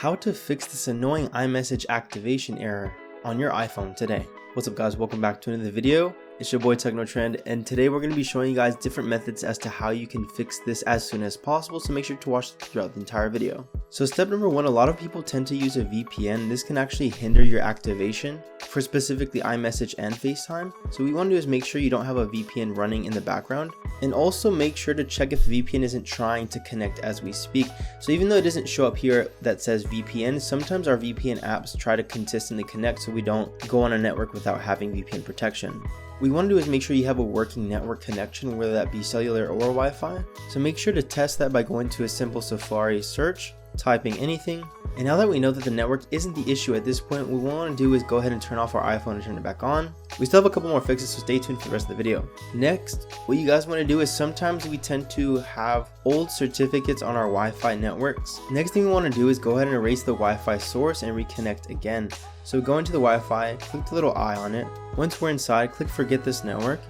how to fix this annoying iMessage activation error on your iPhone today. What's up guys, welcome back to another video. It's your boy TechnoTrend, and today we're going to be showing you guys different methods as to how you can fix this as soon as possible, so make sure to watch throughout the entire video. So step number one, a lot of people tend to use a VPN. This can actually hinder your activation for specifically iMessage and FaceTime. So what you want to do is make sure you don't have a VPN running in the background, and also make sure to check if VPN isn't trying to connect as we speak. So even though it doesn't show up here that says VPN, sometimes our VPN apps try to consistently connect so we don't go on a network without having VPN protection. What you want to do is make sure you have a working network connection, whether that be cellular or Wi-Fi. So make sure to test that by going to a simple Safari search, typing anything. And now that we know that the network isn't the issue at this point, what we want to do is go ahead and turn off our iPhone and turn it back on. We still have a couple more fixes, so stay tuned for the rest of the video. Next, what you guys want to do is sometimes we tend to have old certificates on our Wi-Fi networks. Next thing we want to do is go ahead and erase the Wi-Fi source and reconnect again. So go into the Wi-Fi, click the little eye on it. Once we're inside, click forget this network,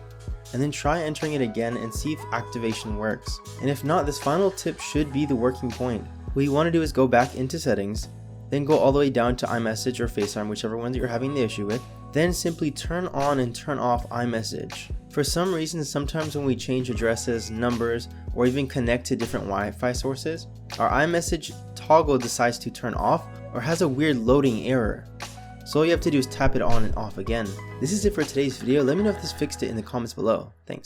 and then try entering it again and see if activation works. And if not, this final tip should be the working point. What you want to do is go back into settings, then go all the way down to iMessage or FaceTime, whichever one that you're having the issue with. Then simply turn on and turn off iMessage. For some reason, sometimes when we change addresses, numbers, or even connect to different Wi-Fi sources, our iMessage toggle decides to turn off or has a weird loading error. So all you have to do is tap it on and off again. This is it for today's video. Let me know if this fixed it in the comments below. Thanks.